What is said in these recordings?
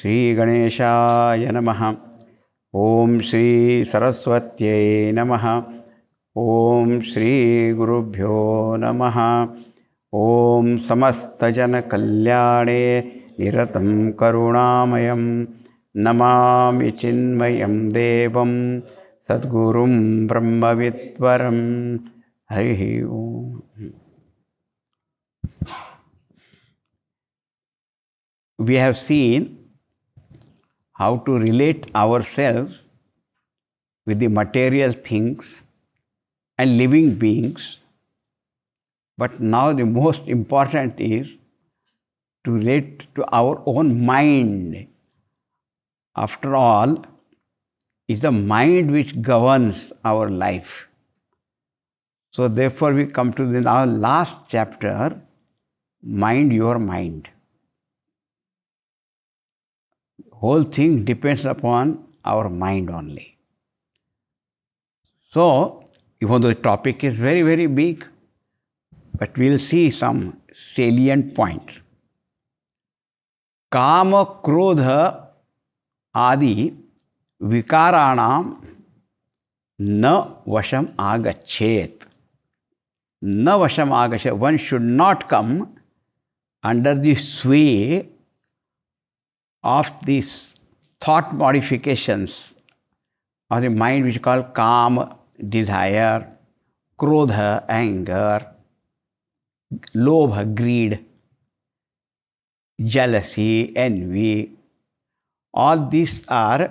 Shri Ganeshaya Namaha. Om Shri Saraswatyai Namaha. Om Shri Gurubhyo Namaha. Om Samastajana Kalyane Niratam Karunamayam Namami Chinmayam Devam Sadgurum Brahmavidvaram. Hari Om. We have seen how to relate ourselves with the material things and living beings. But now the most important is to relate to our own mind. After all, it's the mind which governs our life. So therefore we come to our last chapter, Mind Your Mind. Whole thing depends upon our mind only. So, even though the topic is very, very big, but we'll see some salient points. Kama, Krodha, Adi, Vikaranam, Na Vasham Agachet. Na Vasham Agachet. One should not come under the sway of these thought modifications of the mind, which is called Kama, desire, Krodha, anger, Lobha, greed, jealousy, envy. All these are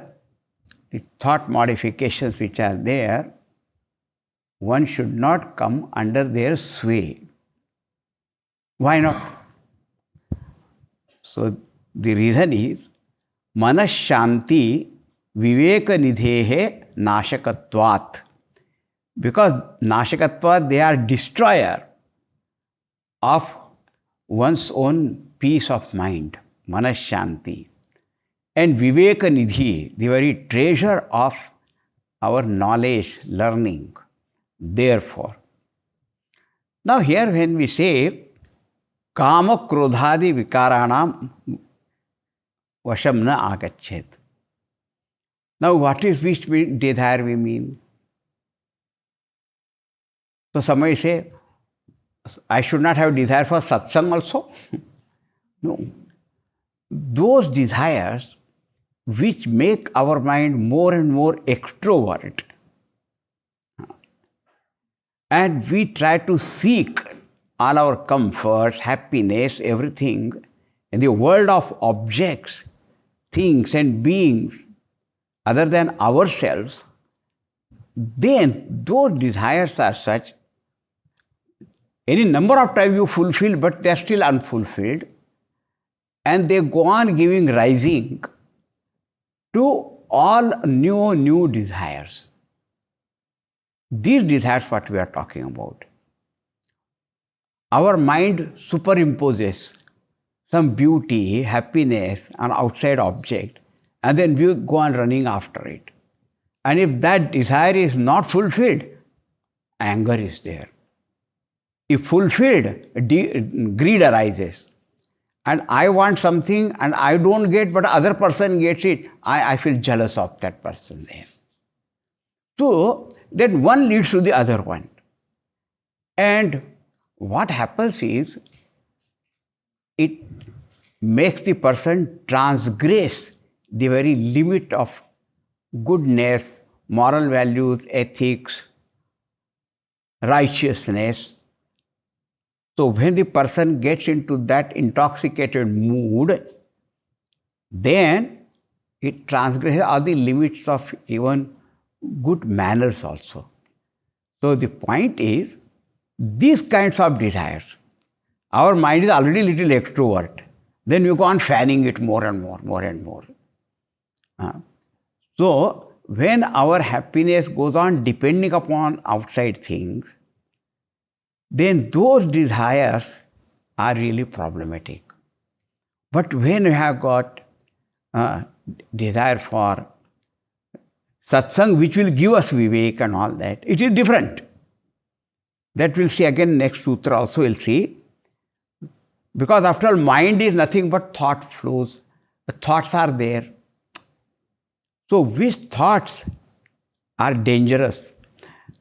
the thought modifications which are there. One should not come under their sway. Why not? So the reason is Manashanti Viveka Nidhehe Nashakatvat. Because Nashakatvat, they are destroyer of one's own peace of mind, Manashanti. And Viveka Nidhi, the very treasure of our knowledge, learning. Therefore, now here when we say Kama Krodhadi Vikaranam Vasham na Agachet. Now what is which desire we mean? So somebody say, I should not have desire for satsang also? No. Those desires which make our mind more and more extrovert, and we try to seek all our comforts, happiness, everything in the world of objects, things and beings other than ourselves, then those desires are such, any number of times you fulfill, but they are still unfulfilled, and they go on giving rising to all new desires. These desires what we are talking about. Our mind superimposes some beauty, happiness on outside object, and then we go on running after it. And if that desire is not fulfilled, anger is there. If fulfilled, greed arises. And I want something and I don't get, but other person gets it, I feel jealous of that person there. So, then one leads to the other one. And what happens is, it makes the person transgress the very limit of goodness, moral values, ethics, righteousness. So when the person gets into that intoxicated mood, then it transgresses all the limits of even good manners also. So the point is, these kinds of desires, our mind is already a little extrovert, then we go on fanning it more and more. So when our happiness goes on depending upon outside things, then those desires are really problematic. But when you have got desire for satsang, which will give us vivek and all that, it is different. That we'll see again next sutra also we'll see. Because after all, mind is nothing but thought flows, The thoughts are there. So which thoughts are dangerous?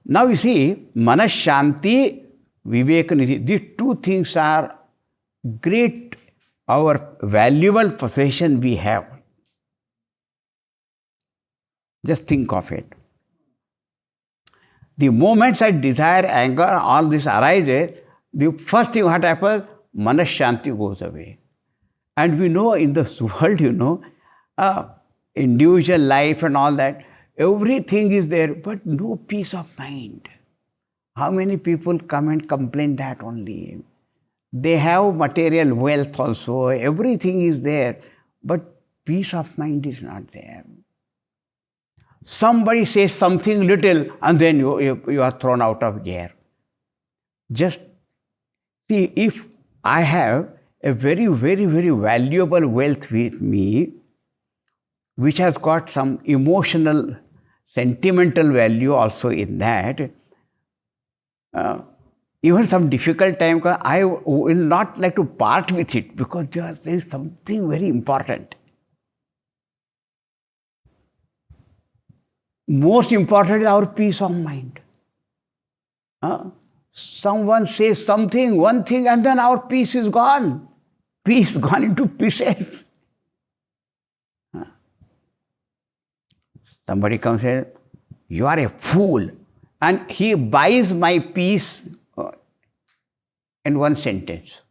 Now you see, manas shanti, vivekanidhi, these two things are great, our valuable possession we have. Just think of it. The moments I desire, anger, all this arises, the first thing what happens, manas shanti goes away. And we know in this world, individual life and all that, everything is there, but no peace of mind. How many people come and complain that only? They have material wealth also, everything is there, but peace of mind is not there. Somebody says something little and then you are thrown out of gear. Just see, if I have a very, very, very valuable wealth with me, which has got some emotional, sentimental value also in that, even some difficult time, I will not like to part with it because there is something very important. Most important is our peace of mind. Someone says something, one thing, and then our peace is gone. Peace gone into pieces. Somebody comes and says, you are a fool. And he buys my peace in one sentence.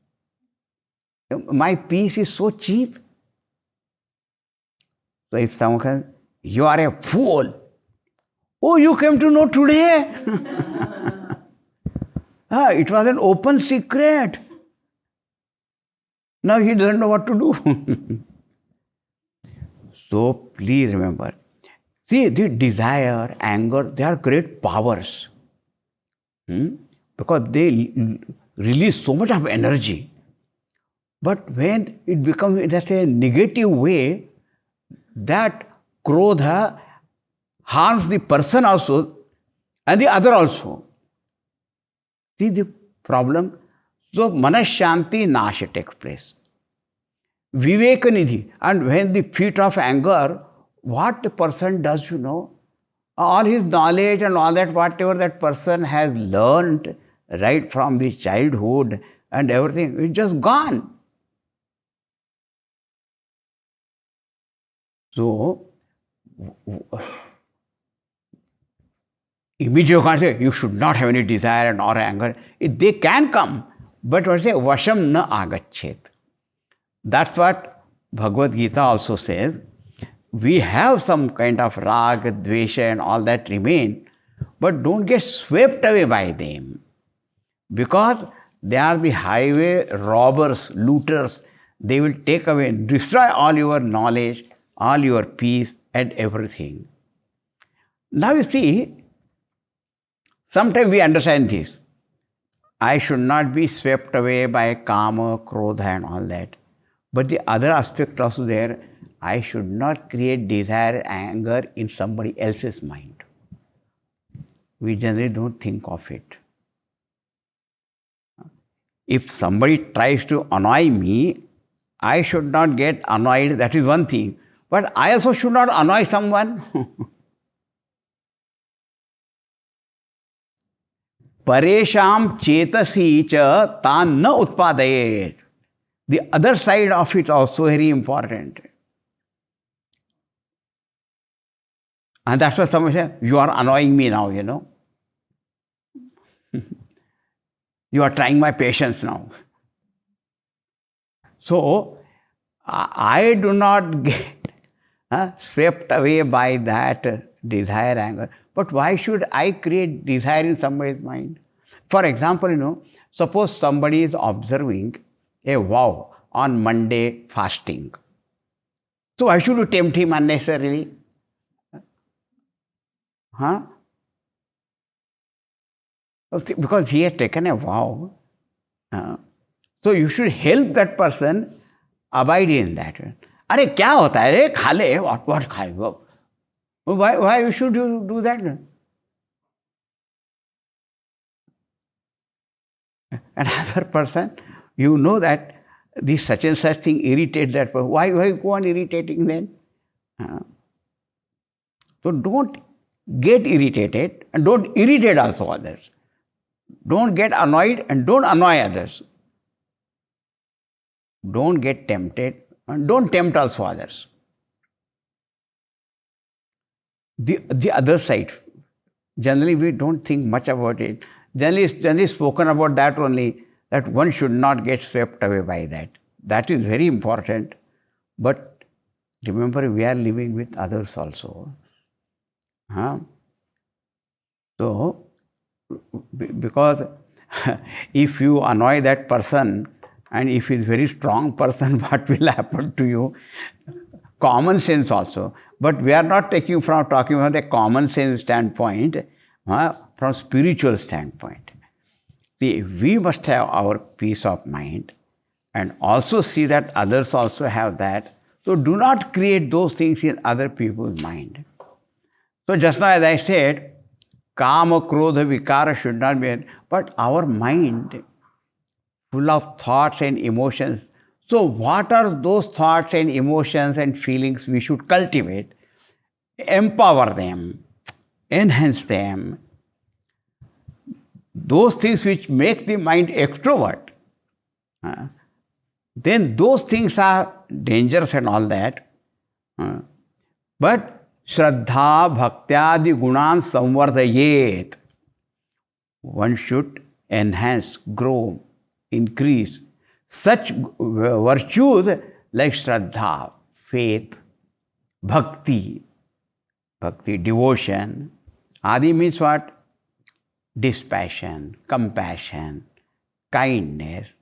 My peace is so cheap. So if someone comes, you are a fool. Oh, you came to know today. It was an open secret. Now he doesn't know what to do. So please remember, see, the desire, anger, they are great powers. Because they release so much of energy. But when it becomes in a negative way, that krodha harms the person also and the other also. See the problem? So manas shanti nasha takes place. Vivekanidhi, and when the fit of anger, what the person does, all his knowledge and all that, whatever that person has learned right from the childhood and everything, it's just gone. So, immediately you can't say, you should not have any desire or anger. They can come, but what say, vasham na agachet. That's what Bhagavad Gita also says. We have some kind of raga, dvesha and all that remain, but don't get swept away by them. Because they are the highway robbers, looters. They will take away, destroy all your knowledge, all your peace and everything. Now you see, sometimes we understand this. I should not be swept away by kama, krodha and all that. But the other aspect also there, I should not create desire, anger in somebody else's mind. We generally don't think of it. If somebody tries to annoy me, I should not get annoyed, that is one thing. But I also should not annoy someone. Paresham chetasi cha tan na utpadayet. The other side of it also very important. And that's why someone says, you are annoying me now, You are trying my patience now. So, I do not get swept away by that desire, anger. But why should I create desire in somebody's mind? For example, suppose somebody is observing a vow on Monday fasting. So why should you tempt him unnecessarily? Because he has taken a vow. So you should help that person abide in that. अरे क्या होता है रे खा ले what खाएगा? Why should you do that? Another person, that this such and such thing irritates that person. Why go on irritating then? So don't get irritated and don't irritate also others. Don't get annoyed and don't annoy others. Don't get tempted and don't tempt also others. The other side, generally we don't think much about it. Generally spoken about that only, that one should not get swept away by that. That is very important. But remember, we are living with others also. So, because if you annoy that person, and if he is a very strong person, what will happen to you? Common sense also. But we are not talking from the common sense standpoint, from spiritual standpoint. See, we must have our peace of mind and also see that others also have that. So do not create those things in other people's mind. So just now as I said, kama, krodha, vikara should not be, but our mind full of thoughts and emotions. So what are those thoughts and emotions and feelings we should cultivate? Empower them, enhance them. Those things which make the mind extrovert, then those things are dangerous and all that. But Shraddha Bhaktyadi Gunan Samvardayet. One should enhance, grow, increase such virtues like Shraddha, faith, Bhakti, devotion. Adi means what? Dispassion, compassion, kindness,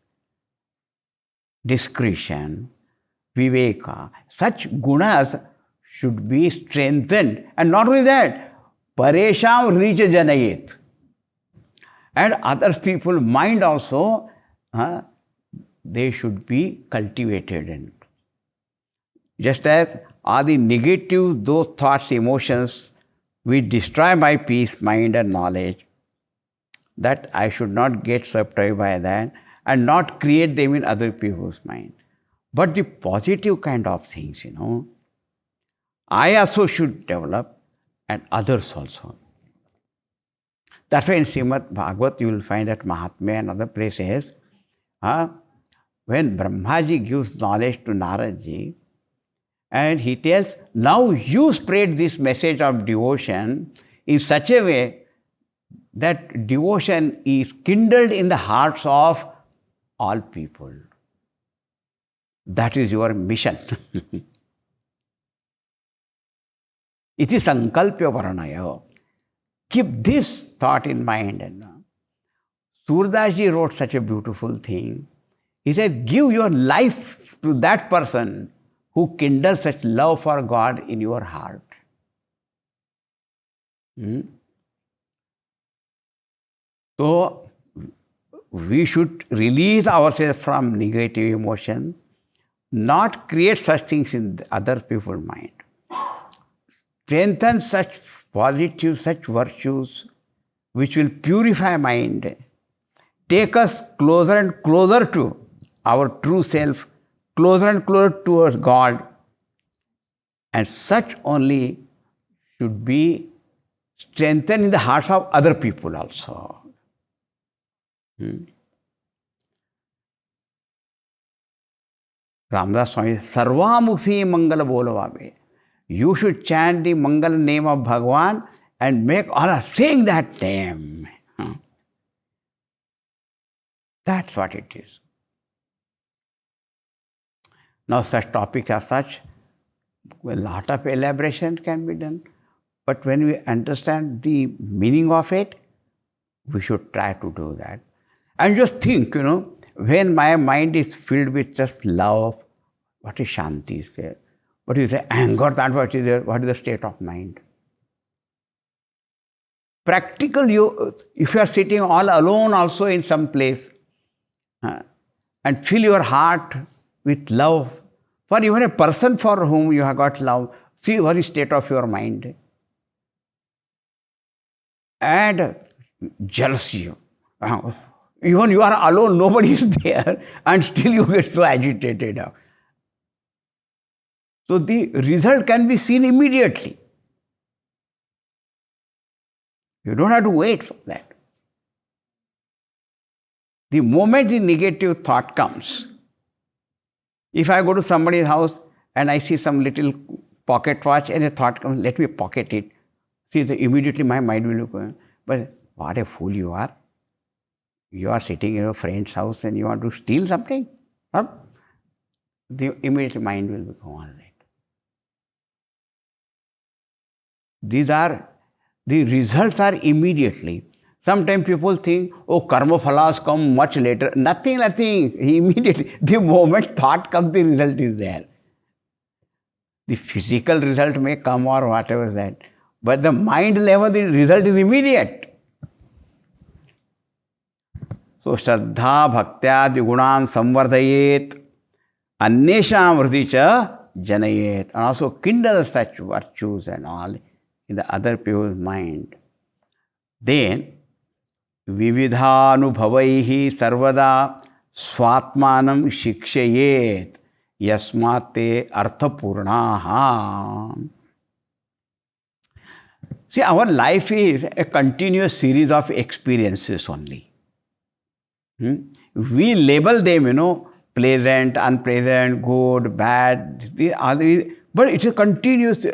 discretion, viveka. Such gunas should be strengthened. And not only that, paresham hricha janayet. And other people's mind also, they should be cultivated. And just as are the negative, those thoughts, emotions, which destroy my peace, mind and knowledge, that I should not get swept away by that and not create them in other people's mind. But the positive kind of things, I also should develop and others also. That's why in Srimad Bhagavad you will find that Mahatmya and other places, when Brahmaji gives knowledge to Naradji, and he tells, now you spread this message of devotion in such a way that devotion is kindled in the hearts of all people. That is your mission. Iti sankalpya varanaya. Keep this thought in mind. And Surdaji wrote such a beautiful thing. He said, give your life to that person who kindles such love for God in your heart. So, we should release ourselves from negative emotion, not create such things in other people's mind. Strengthen such positive, such virtues which will purify mind, take us closer and closer to our true self, closer and closer towards God. And such only should be strengthened in the hearts of other people also. Ramdas Swami, Sarvamukhi Mangala Bolavabe. You should chant the Mangala name of Bhagavan and make honor, saying that name. That's what it is. Now, such topics as such, a lot of elaboration can be done. But when we understand the meaning of it, we should try to do that. And just think, when my mind is filled with just love, what is Shanti is there? What is the anger, that what is there? What is the state of mind? Practical, if you are sitting all alone also in some place, and fill your heart with love for even a person for whom you have got love, see what is the state of your mind. And jealousy. Even you are alone, nobody is there, and still you get so agitated. So the result can be seen immediately. You don't have to wait for that. The moment the negative thought comes, if I go to somebody's house and I see some little pocket watch and a thought comes, let me pocket it. See, immediately my mind will go, but what a fool you are. You are sitting in your friend's house and you want to steal something. Huh? The immediate mind will become all right. The results are immediately. Sometimes people think, oh, karma phalas come much later. Nothing. Immediately. The moment thought comes, the result is there. The physical result may come or whatever that. But the mind level, the result is immediate. So, Shraddha Bhaktya Gunan Samvardayet Annesham Vricha Janayet. And also kindle such virtues and all in the other people's mind. Then, Vividhanubhavaihi Sarvada Swatmanam Shikshayet Yasmate Arthapurnaha. See, our life is a continuous series of experiences only. We label them, pleasant, unpleasant, good, bad, but it's a continuous.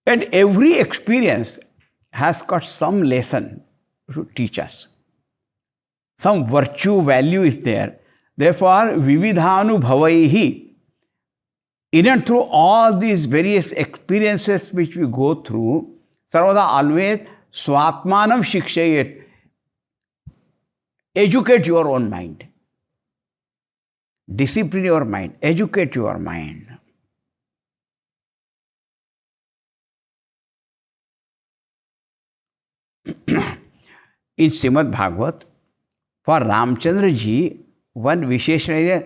And every experience has got some lesson to teach us. Some virtue value is there. Therefore, vividhanubhavaihi, in and through all these various experiences which we go through, sarvada always swatmanam shikshayet. Educate your own mind. Discipline your mind. Educate your mind. In Srimad Bhagavat, for Ramchandra ji, one Visheshana is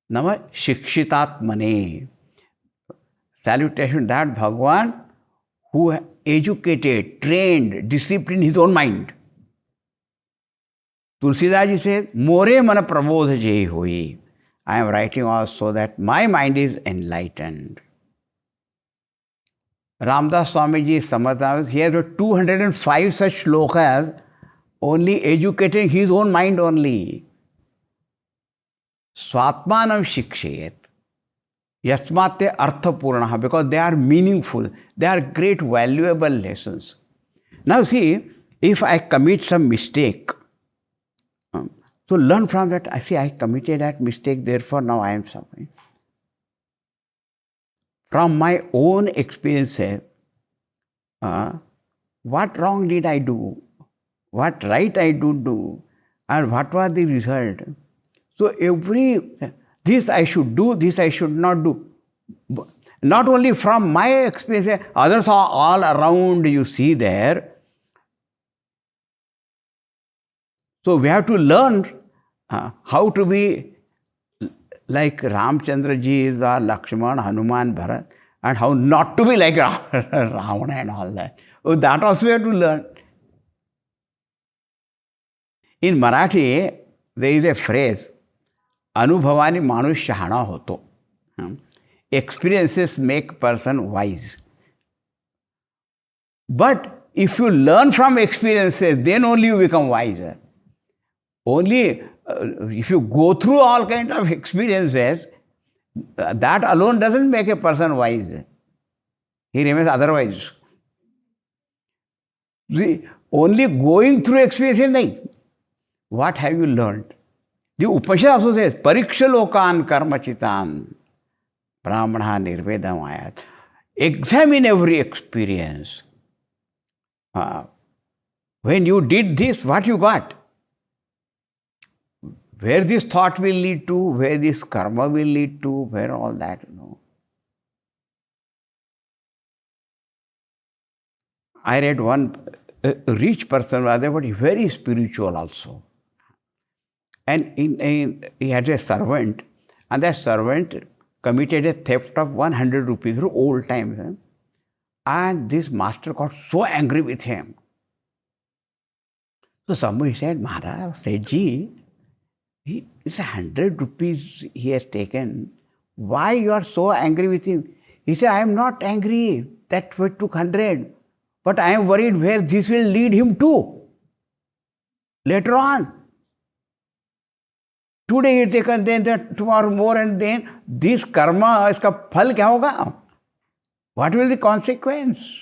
Nama Shikshitatmane. Salutation that Bhagavan who educated, trained, disciplined his own mind. Tulsidas ji says, More mana prabodha jai hui. I am writing also that my mind is enlightened. Ramdas Swamiji Samatavas, he has 205 such shlokas, only educating his own mind only. Swatmanam shikshayet. Yasmate arthapurnaha, because they are meaningful. They are great, valuable lessons. Now see, if I commit some mistake, so learn from that. I see I committed that mistake, therefore now I am suffering. From my own experiences, what wrong did I do? What right I do? And what was the result? So this I should do, this I should not do. Not only from my experience, others are all around you see there. So we have to learn how to be like Ramchandra ji is or Lakshman, Hanuman, Bharat, and how not to be like Ravana and all that. Oh, that also we have to learn. In Marathi, there is a phrase, Anubhavani Manushya Hana Hoto. Experiences make person wise. But if you learn from experiences, then only you become wiser. Only if you go through all kinds of experiences, that alone doesn't make a person wise. He remains otherwise. See, only going through experiences, what have you learned? The Upanishad also says, Pariksha lokan karmachitan brahmana nirvedam ayat. Examine every experience. When you did this, what you got? Where this thought will lead to, where this karma will lead to, where all that, I read one rich person, but very spiritual also. And he had a servant, and that servant committed a theft of 100 rupees through old times. And this master got so angry with him. So somebody said, Maharaj, Sethji, it's 100 rupees he has taken. Why you are so angry with him? He said, I am not angry. That took 100. But I am worried where this will lead him to later on. Today he taken, then tomorrow more, and then this karma, iska phal kya hoga? What will be the consequence?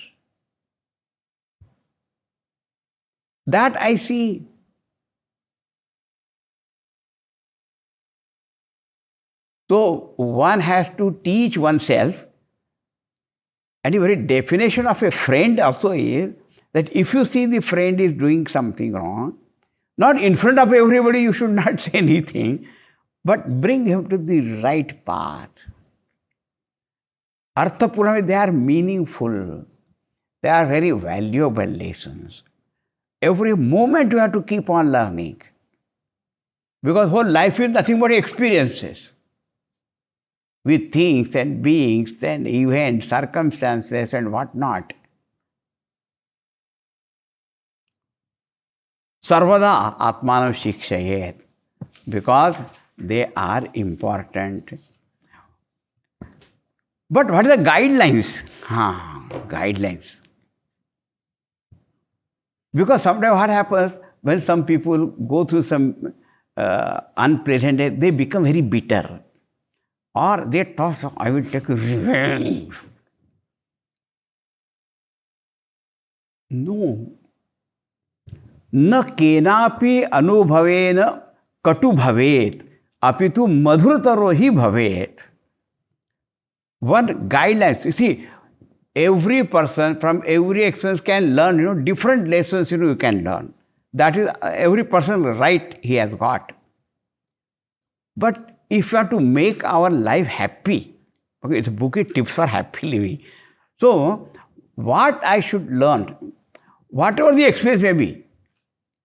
That I see. So one has to teach oneself, and the very definition of a friend also is that if you see the friend is doing something wrong, not in front of everybody, you should not say anything, but bring him to the right path. Arthapurna, they are meaningful. They are very valuable lessons. Every moment you have to keep on learning. Because whole life is nothing but experiences. With things and beings and events, circumstances and whatnot. Sarvada Atmanam Shikshayet. Because they are important. But what are the guidelines? Guidelines. Because sometimes what happens, when some people go through some unpleasant day, they become very bitter. Or they thought, I will take revenge. No. न केनापि अनुभवेन कटु भवेत अपितु मधुरतरो ही भवेत. One guidelines. You see, every person from every experience can learn, different lessons, you can learn. That is every person right he has got. But if you have to make our life happy, okay, it's a book, tips for happy living. So, what I should learn, whatever the experience may be,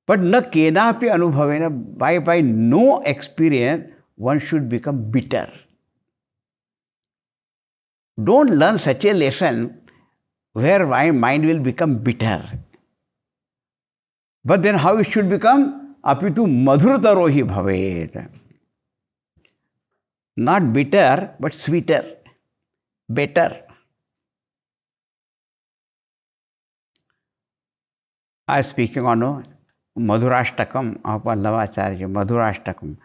but na kenapi anubhavena, by no experience, one should become bitter. Don't learn such a lesson where my mind will become bitter. But then how it should become? Apitu madhurtaro hi bhavet. Not bitter, but sweeter, better. I am speaking on Madhurashtakam of Pallavacharya, Madhurashtakam.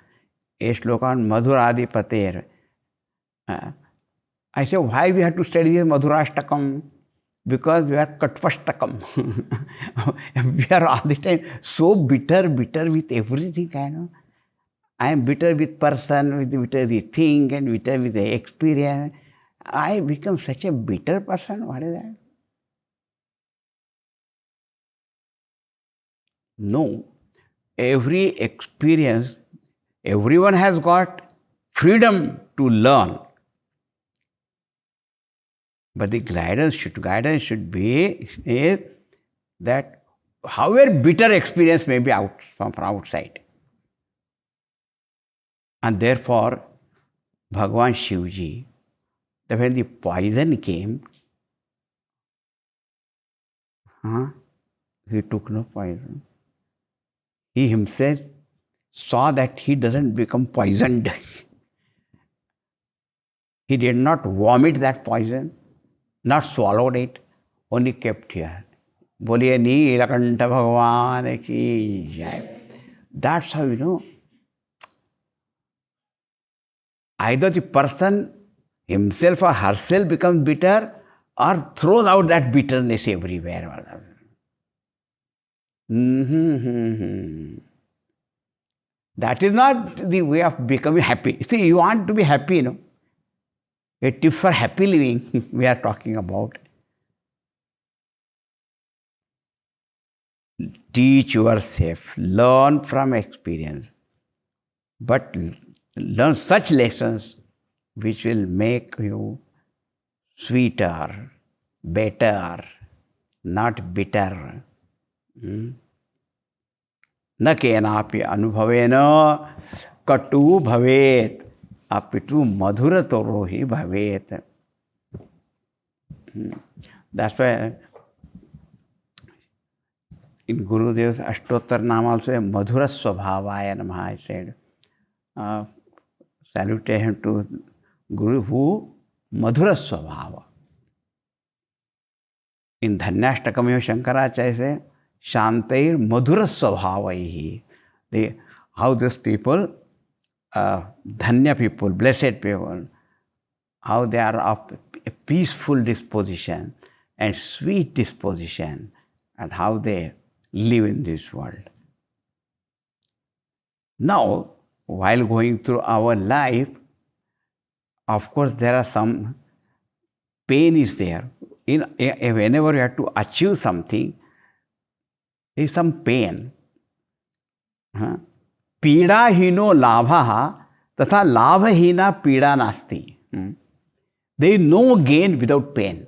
A shloka on Madhuradipater. I say, why we have to study this Madhurashtakam? Because we are Katvashtakam. We are all the time so bitter with everything, I am bitter with person, bitter with the thing, and bitter with the experience. I become such a bitter person. What is that? No. Every experience, everyone has got freedom to learn. But the guidance should be is that however bitter experience may be from outside. And therefore, Bhagavan Shivji, when the poison came, he took no poison. He himself saw that he doesn't become poisoned. He did not vomit that poison, not swallowed it, only kept here. Boliye Neelakanta Bhagavan ki jai. That's how, either the person himself or herself becomes bitter or throws out that bitterness everywhere. That is not the way of becoming happy. See, you want to be happy, A tip for happy living we are talking about. Teach yourself, learn from experience, but learn such lessons which will make you sweeter, better, not bitter. न केनापि अनुभवेन कटु भवेत अपितु मधुरतरो ही भवेत. That's why in Gurudev's Ashtottar Nam also, Madhura Swabhavaya Namaha, I said. Salutation to Guru who Madhura Swabhava. In Dhanyashtakam, Shankaracharya says, Shantair Madhura Swabhavaihi. How these people, Dhanya people, blessed people, how they are of a peaceful disposition and sweet disposition, and how they live in this world. Now, while going through our life, of course, there are some pain is there. Whenever you have to achieve something, there is some pain. Pida hino labha tatha labha hina pida nasti. There is no gain without pain.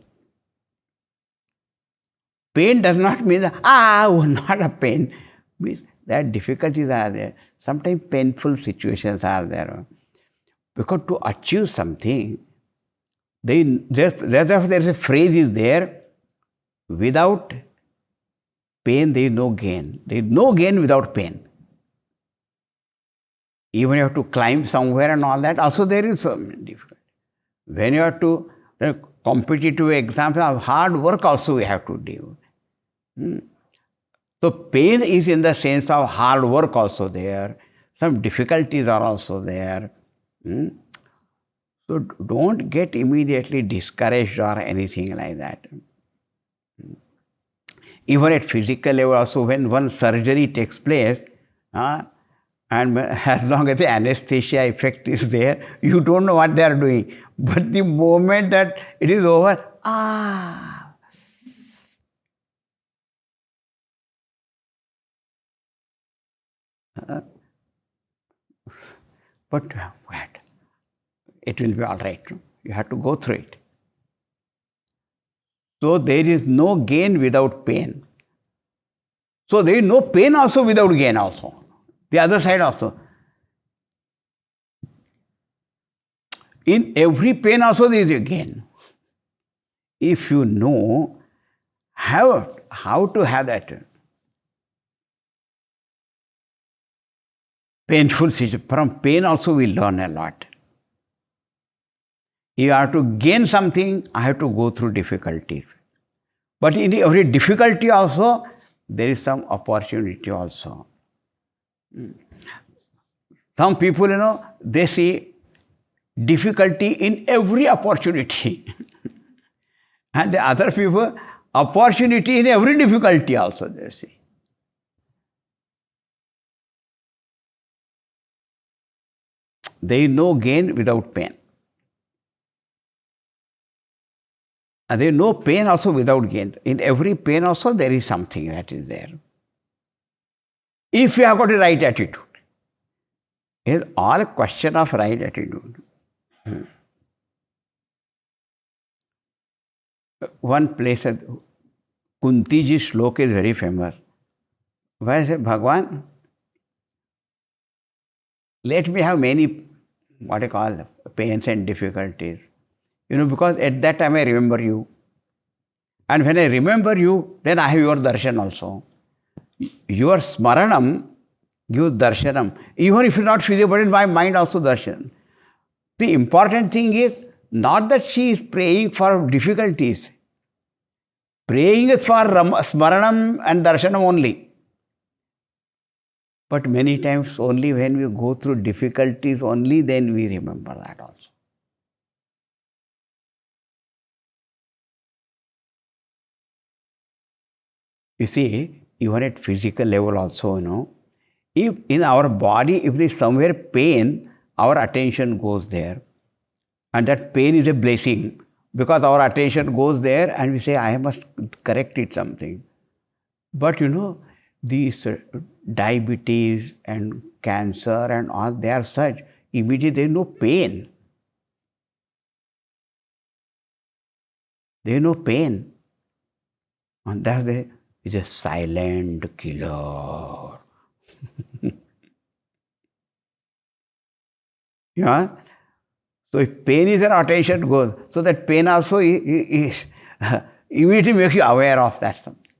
Pain does not mean that, not a pain. Means that difficulties are there. Sometimes painful situations are there. Because to achieve something, there is a phrase is there, without pain there is no gain. There is no gain without pain. Even you have to climb somewhere and all that, also there is some difficulty. When you have to, competitive exams of hard work also we have to do. So pain is in the sense of hard work also there. Some difficulties are also there. So don't get immediately discouraged or anything like that. Even at physical level also, when one surgery takes place, and as long as the anesthesia effect is there, you don't know what they are doing. But the moment that it is over, but what? It will be all right. You have to go through it. So there is no gain without pain. So there is no pain also without gain also. The other side also. In every pain also there is a gain. If you know how to have that painful situation, from pain also we learn a lot. If I have to gain something, I have to go through difficulties. But in every difficulty also, there is some opportunity also. Some people, they see difficulty in every opportunity. And the other people, opportunity in every difficulty also they see. There is no gain without pain. And there is no pain also without gain. In every pain also there is something that is there. If you have got the right attitude. It is all a question of right attitude. One place, Kunti ji's shloka is very famous. Where I say, Bhagwan, let me have many, pains and difficulties. Because at that time I remember you. And when I remember you, then I have your darshan also. Your smaranam gives darshanam. Even if it's not feasible in my mind also darshan. The important thing is not that she is praying for difficulties. Praying is for smaranam and darshanam only. But many times only when we go through difficulties, only then we remember that also. You see, even at physical level also, if in our body, if there is somewhere pain, our attention goes there. And that pain is a blessing because our attention goes there and we say, I must correct it something. But these diabetes and cancer and all, they are such, immediately there is no pain. There is no pain. And that's it's a silent killer. Yeah. So if pain is an attention goes, so that pain also is immediately makes you aware of that something.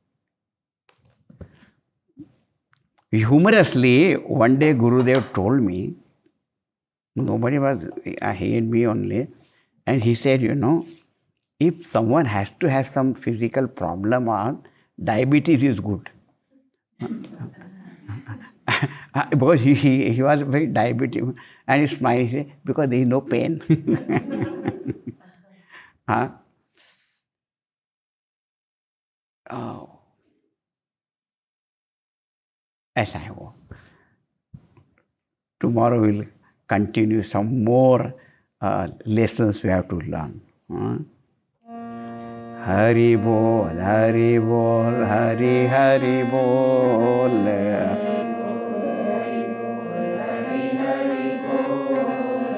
Humorously, one day Gurudev told me, nobody was, he and me only, and he said, if someone has to have some physical problem or diabetes is good. Because he was very diabetic and he smiled because there is no pain. Huh? Oh, as I go. Tomorrow we'll continue some more lessons we have to learn. Huh? Hari Bol, Hari Bol, Hari Hari Bol.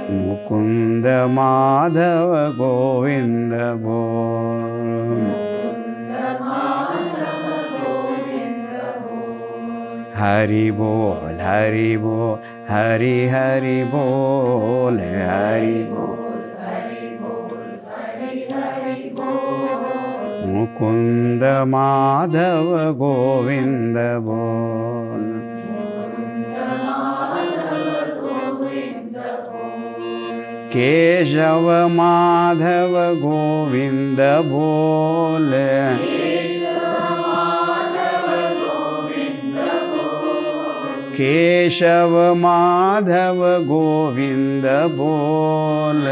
Mukunda Madhava Govinda Bol. Hari Bol, Hari Bol, Hari Hari Bol, Hari Bol. Mukunda Madhava Govinda Bol. Keshava Madhava Govinda Bol. Keshava Madhava Govinda Bol.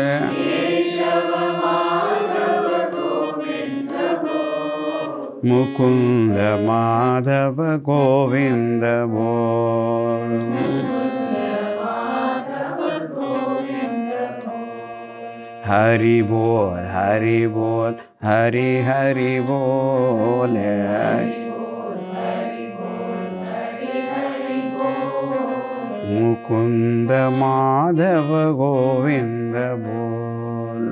Mukunda Madhava Govinda Bol. Hari Bol, Hari Bol, Hari Hari Bol. Mukunda Madhava Govinda Bol.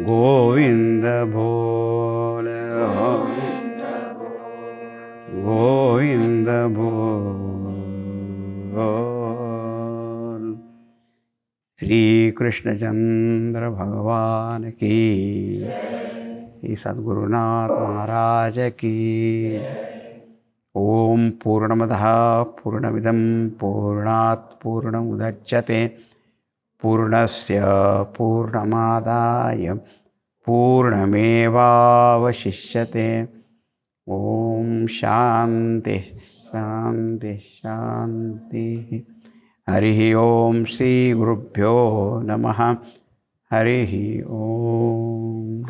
Govinda Bol. Govinda Bol. Sri Krishna Chandra Bhagavan ki, Sri Sadgurunath Maharaj ki. Om Purnamadaha Purnamidam Purnat Purnamudachyate Purnasya Purnamadaya Purnamevavashishyate. Om Shanti Shanti Shanti. Harihi Om Sri Gurubhyo Namaha. Harihi Om.